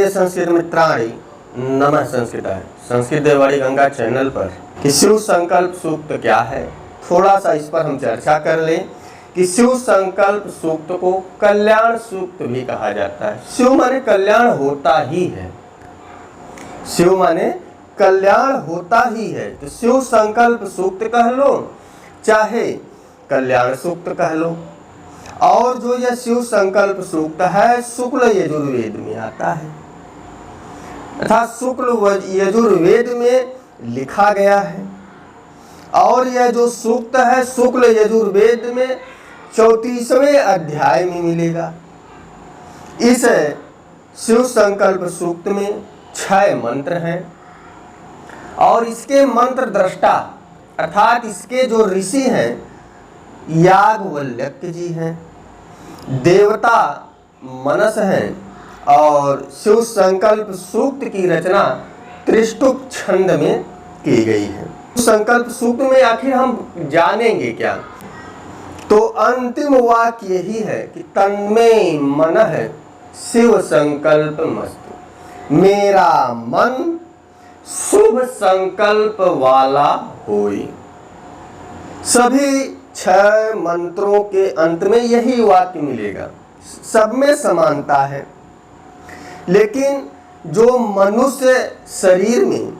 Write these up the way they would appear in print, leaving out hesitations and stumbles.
प्रिय संस्कृत मित्राणि, नमः संस्कृताय। संस्कृत देववाणी गंगा चैनल पर कि शिव संकल्प सूक्त क्या है, थोड़ा सा इस पर हम चर्चा कर लें कि शिव संकल्प सूक्त को कल्याण सूक्त भी कहा जाता है। शिव माने कल्याण होता ही है, शिव माने कल्याण होता ही है। तो शिव संकल्प सूक्त कह लो, चाहे कल्याण सूक्त कह लो। और जो यह शिव संकल्प सूक्त है शुक्ल यजुर्वेद में आता है, अर्थात शुक्ल यजुर्वेद में लिखा गया है। और यह जो सूक्त है शुक्ल यजुर्वेद में 34वें अध्याय में मिलेगा। इस शिव संकल्प सूक्त में 6 मंत्र हैं और इसके मंत्र दृष्टा अर्थात इसके जो ऋषि हैं याज्ञवल्क्य जी हैं, देवता मनस हैं और शिव संकल्प सूक्त की रचना त्रिष्टुप छंद में की गई है। संकल्प सूक्त में आखिर हम जानेंगे क्या, तो अंतिम वाक्य यही है कि तन्मे मनः शिव संकल्प मस्तु, मेरा मन शुभ संकल्प वाला होई। सभी 6 मंत्रों के अंत में यही वाक्य मिलेगा, सब में समानता है। लेकिन जो मनुष्य शरीर में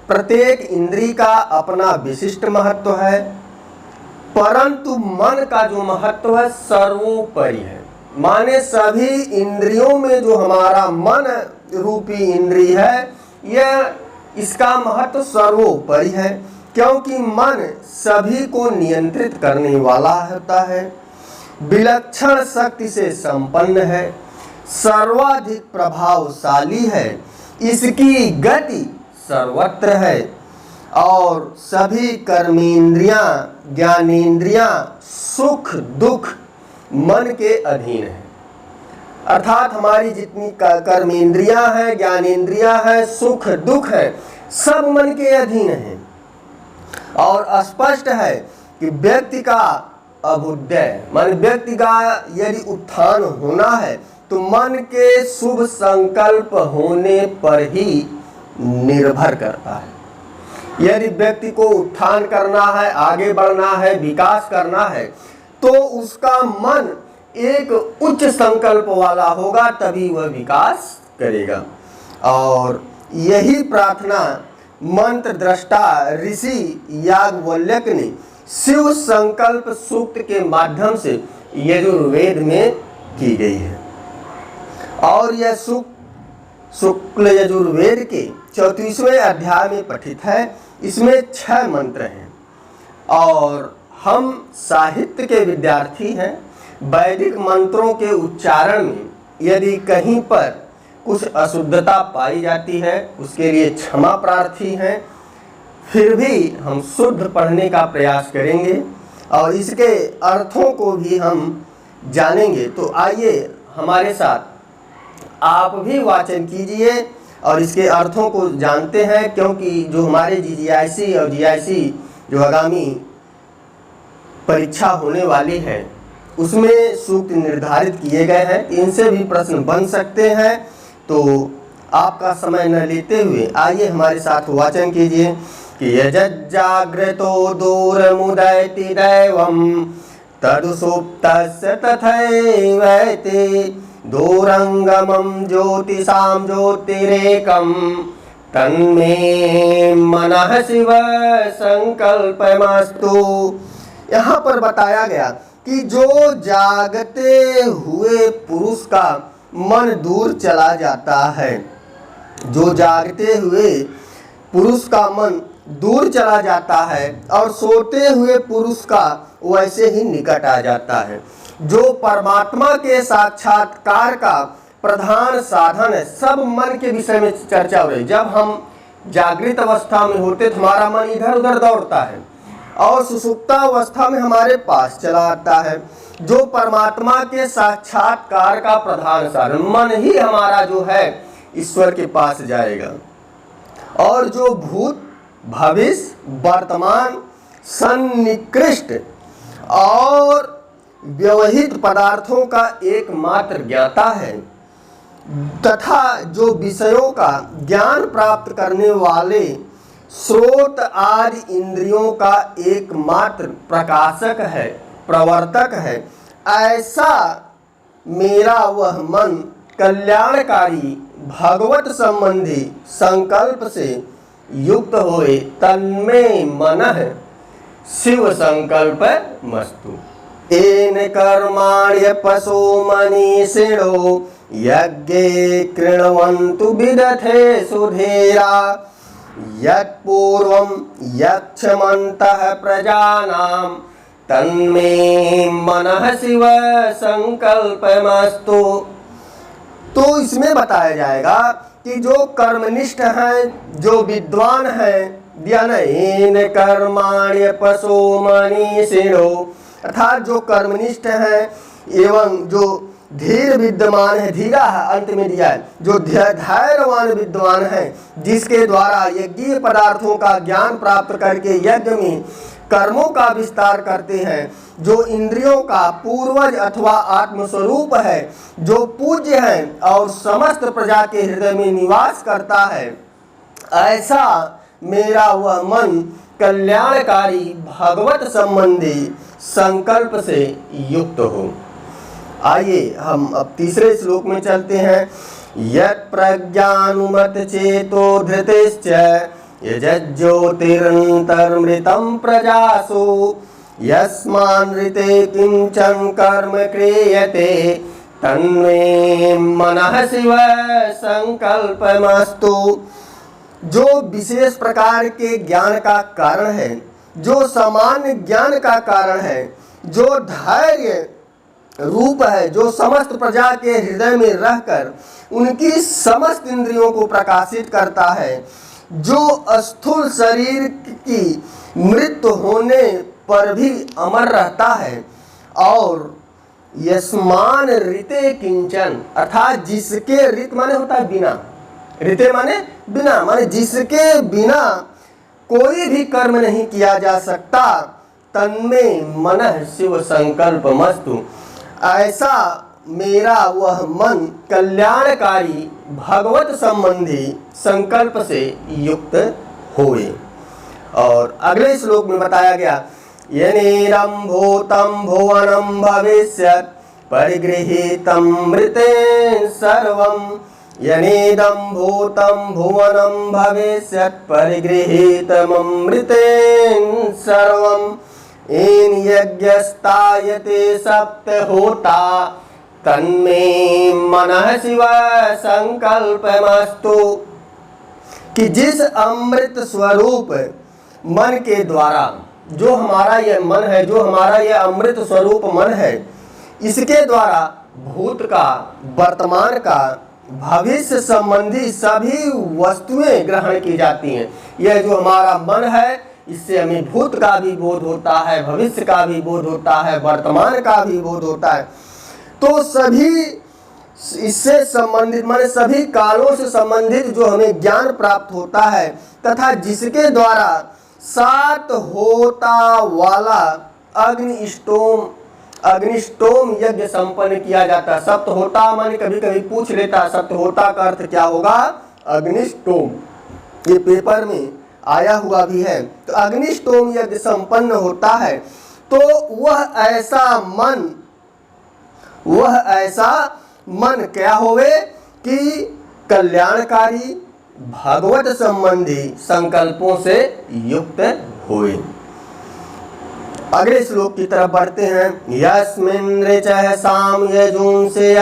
प्रत्येक इंद्री का अपना विशिष्ट महत्व है, परंतु मन का जो महत्व है सर्वोपरि है। माने सभी इंद्रियों में जो हमारा मन रूपी इंद्री है, यह इसका महत्व सर्वोपरि है, क्योंकि मन सभी को नियंत्रित करने वाला होता है, विलक्षण शक्ति से संपन्न है, सर्वाधिक प्रभावशाली है, इसकी गति सर्वत्र है और सभी कर्मेंद्रियां ज्ञानेंद्रियां सुख दुख मन के अधीन है। अर्थात हमारी जितनी कर्मेंद्रियां हैं, ज्ञानेंद्रियां हैं, सुख दुख है, सब मन के अधीन हैं। और स्पष्ट है कि व्यक्ति का अभ्युदय मान व्यक्ति का यदि उत्थान होना है तो मन के शुभ संकल्प होने पर ही निर्भर करता है। यदि व्यक्ति को उत्थान करना है, आगे बढ़ना है, विकास करना है, तो उसका मन एक उच्च संकल्प वाला होगा, तभी वह विकास करेगा। और यही प्रार्थना मंत्र दृष्टा ऋषि याज्ञवल्क्य ने शिव संकल्प सूक्त के माध्यम से यजुर्वेद में की गई है। और यह शुक्ल यजुर्वेद के 34वें अध्याय में पठित है। इसमें 6 मंत्र हैं और हम साहित्य के विद्यार्थी हैं। वैदिक मंत्रों के उच्चारण में यदि कहीं पर कुछ अशुद्धता पाई जाती है, उसके लिए क्षमा प्रार्थी हैं। फिर भी हम शुद्ध पढ़ने का प्रयास करेंगे और इसके अर्थों को भी हम जानेंगे। तो आइए हमारे साथ आप भी वाचन कीजिए और इसके अर्थों को जानते हैं, क्योंकि जो हमारे जीजीआईसी और जीआईसी जो आगामी परीक्षा होने वाली है उसमें सूक्त निर्धारित किए गए हैं, इनसे भी प्रश्न बन सकते हैं। तो आपका समय न लेते हुए आइए हमारे साथ वाचन कीजिए कि यज्जाग्रतो दूरमुदयति दैवं तदुसुप्तस्य तथैवैते दूरंगमं ज्योतिषां ज्योतिरेकं तन्मे मनः शिव संकल्पमस्तु। यहाँ पर बताया गया कि जो जागते हुए पुरुष का मन दूर चला जाता है, जो जागते हुए पुरुष का मन दूर चला जाता है और सोते हुए पुरुष का वैसे ही निकट आ जाता है, जो परमात्मा के साक्षात्कार का प्रधान साधन है। सब मन के विषय में चर्चा हो रही। जब हम जागृत अवस्था में होते तो हमारा मन इधर उधर दौड़ता है और सुषुप्ता अवस्था में हमारे पास चला आता है। जो परमात्मा के साक्षात्कार का प्रधान साधन मन ही हमारा जो है ईश्वर के पास जाएगा। और जो भूत भविष्य वर्तमान सन्निकृष्ट और व्यवहित पदार्थों का एकमात्र ज्ञाता है, तथा जो विषयों का ज्ञान प्राप्त करने वाले स्रोत आदि इंद्रियों का एकमात्र प्रकाशक है, प्रवर्तक है, ऐसा मेरा वह मन कल्याणकारी भगवत संबंधी संकल्प से युक्त होए, तन्मे मनः शिव संकल्प मस्तु। एन कर्माण्य पशो मनीषिणो यज्ञे कृण्वन्तु विदथे सुधीरा, यत्पूर्वं यक्षमन्तः प्रजानां तन्मे मनः शिव संकल्पमस्तु। तो इसमें बताया जाएगा कि जो कर्मनिष्ठ हैं, जो विद्वान हैं, इन कर्माण्य पशो मनीषिणो, अर्थात जो कर्मनिष्ठ हैं एवं जो धीर विद्यमान है, धीरा है अंत में दिया है, जो धैर्यवान विद्वान है, जिसके द्वारा यज्ञीय पदार्थों का ज्ञान प्राप्त करके यज्ञ में कर्मों का विस्तार करते हैं, जो इंद्रियों का पूर्वज अथवा आत्मस्वरूप है, जो पूज्य है और समस्त प्रजा के हृदय में निवास करता है, ऐसा मेरा वह मन कल्याणकारी भगवत संबंधी संकल्प से युक्त हो। आइए हम अब तीसरे श्लोक में चलते हैं। यत् प्रज्ञानुमत चेतो धृतिश्च यज्ज्योतिरन्तर्मृतं प्रजासु, यस्मान्नृते किंचन कर्म क्रियते तन्मे मनः शिव संकल्पमस्तु। जो विशेष प्रकार के ज्ञान का कारण है, जो सामान्य ज्ञान का कारण है, जो धैर्य रूप है, जो समस्त प्रजा के हृदय में रहकर उनकी समस्त इंद्रियों को प्रकाशित करता है, जो स्थूल शरीर की मृत्यु होने पर भी अमर रहता है, और यस्मान ऋते किंचन, अर्थात जिसके ऋत माने होता है बिना, ऋते माने बिना, माने जिसके बिना कोई भी कर्म नहीं किया जा सकता, तन्मे मनः शिव संकल्प मस्तु, ऐसा मेरा वह मन कल्याणकारी भगवत संबंधी संकल्प से युक्त होए। और अगले श्लोक में बताया गया, यनेरं भूतं भुवनं भविष्यत् परिगृहीतं मृतेन सर्वं, यनेदं भूतं भुवनं भविष्यत् परिगृहीतममृतेन सर्वं, येन यज्ञस्तायते सप्तहोता तन्मे मनः शिव संकल्पमस्तु। कि जिस अमृत स्वरूप मन के द्वारा, जो हमारा यह मन है, जो हमारा यह अमृत स्वरूप मन है, इसके द्वारा भूत का, वर्तमान का, भविष्य संबंधी सभी वस्तुएं ग्रहण की जाती हैं। यह जो हमारा मन है, इससे हमें भूत का भी बोध होता है, भविष्य का भी बोध होता है, वर्तमान का भी बोध होता है। तो सभी इससे संबंधित, माने सभी कालों से संबंधित जो हमें ज्ञान प्राप्त होता है, तथा जिसके द्वारा 7 होता वाला अग्निष्टोम यज्ञ संपन्न किया जाता है। सप्त होता माने कभी कभी पूछ लेता है, सप्त होता का अर्थ क्या होगा? अग्निष्टोम, ये पेपर में आया हुआ भी है। तो अग्निष्टोम यज्ञ संपन्न होता है, तो वह ऐसा मन क्या होवे कि कल्याणकारी भगवत संबंधी संकल्पों से युक्त होए। अगले श्लोक की तरफ बढ़ते हैं। यस्मिन् ऋचः सामयजुंसि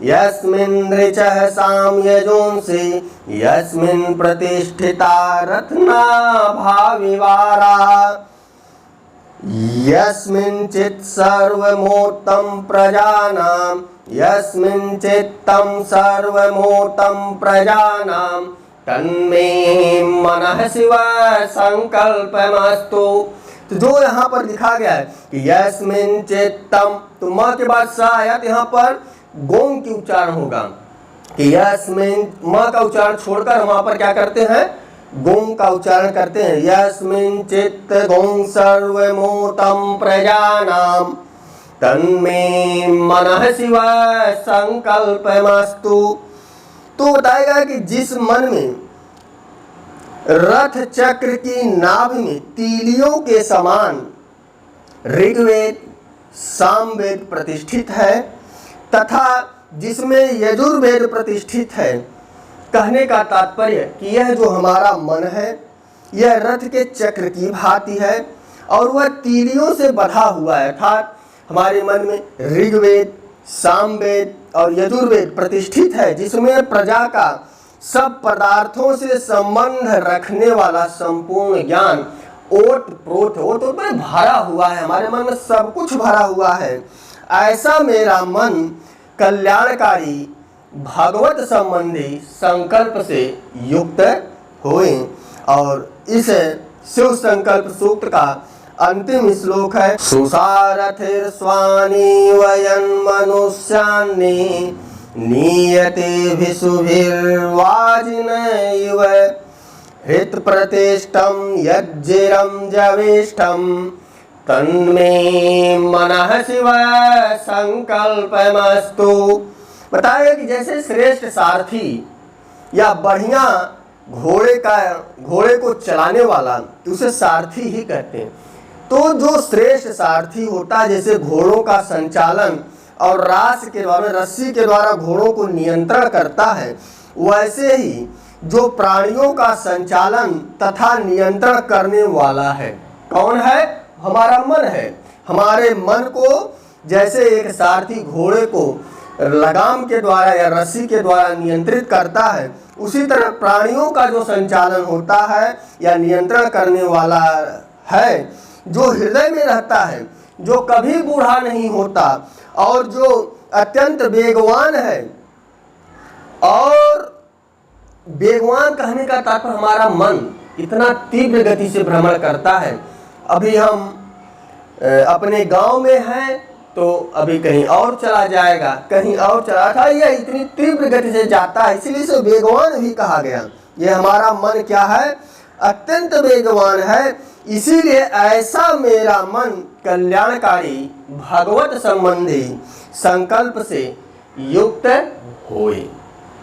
यस्मिन् ऋचः सामयजुंसि यस्मिन् प्रतिष्ठिता रत्नाभा विवारा यस्मिन् चित् सर्वमूर्तं प्रजानां यस्मिन् चित्तं सर्वमूर्तं प्रजानां तन्मे मनः शिव संकल्पमस्तु। तो जो यहाँ पर लिखा गया है कि यस्मिन् चित्तम, तो म के बाद सा आया, तो यहाँ पर गोंग की उच्चारण होगा कि यस्मिन्, म का उच्चारण छोड़कर वहां पर क्या करते हैं? गोंग का उच्चारण करते हैं। यस्मिन् चित्त गोंग सर्वमूर्तं प्रजानां तन्मे मनः शिव संकल्पमस्तु। तो बताएगा कि जिस मन में रथ चक्र की नाभि में तीलियों के समान ऋग्वेद सामवेद प्रतिष्ठित है तथा जिसमें यजुर्वेद प्रतिष्ठित है, कहने का तात्पर्य कि यह जो हमारा मन है यह रथ के चक्र की भांति है और वह तीलियों से बंधा हुआ है, अर्थात हमारे मन में ऋग्वेद सामवेद और यजुर्वेद प्रतिष्ठित है, जिसमें प्रजा का सब पदार्थों से संबंध रखने वाला संपूर्ण ज्ञान ओत प्रोत में भरा हुआ है। हमारे मन में सब कुछ भरा हुआ है। ऐसा मेरा मन कल्याणकारी भगवत संबंधी संकल्प से युक्त होए। और इस शिव संकल्प सूक्त का अंतिम श्लोक है, सुसारथिर स्वानी वयन मनुष्यान्नि नीयते भिषुभिर्वाजिनैव हृत प्रतिष्ठम यज्जिरम जवेष्ठम तन्मे मनः शिव संकल्पमस्तु। बताया कि जैसे श्रेष्ठ सारथी या बढ़िया घोड़े को चलाने वाला उसे सारथी ही कहते हैं। तो जो श्रेष्ठ सारथी होता है, जैसे घोड़ों का संचालन और रास के द्वारा रस्सी के द्वारा घोड़ों को नियंत्रण करता है, वैसे ही जो प्राणियों का संचालन तथा नियंत्रण करने वाला है कौन है? हमारा मन है। हमारे मन को जैसे एक सारथी घोड़े को लगाम के द्वारा या रस्सी के द्वारा नियंत्रित करता है, उसी तरह प्राणियों का जो संचालन होता है या नियंत्रण करने वाला है, जो हृदय में रहता है, जो कभी बूढ़ा नहीं होता और जो अत्यंत वेगवान है। और वेगवान कहने का तात्पर्य हमारा मन इतना तीव्र गति से भ्रमण करता है। अभी हम अपने गांव में हैं तो अभी कहीं और चला जाएगा, कहीं और चला था, यह इतनी तीव्र गति से जाता है, इसलिए इसे वेगवान भी कहा गया। यह हमारा मन क्या है? अत्यंत वेगवान है। इसीलिए ऐसा मेरा मन कल्याणकारी भगवत संबंधी संकल्प से युक्त होए।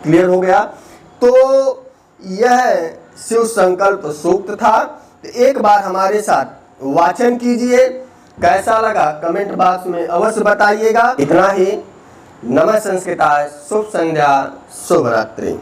क्लियर हो गया? तो यह शिव संकल्प सूक्त था। तो एक बार हमारे साथ वाचन कीजिए, कैसा लगा कमेंट बॉक्स में अवश्य बताइएगा। इतना ही। नमः संस्कृताय। शुभ संध्या, शुभ रात्रि।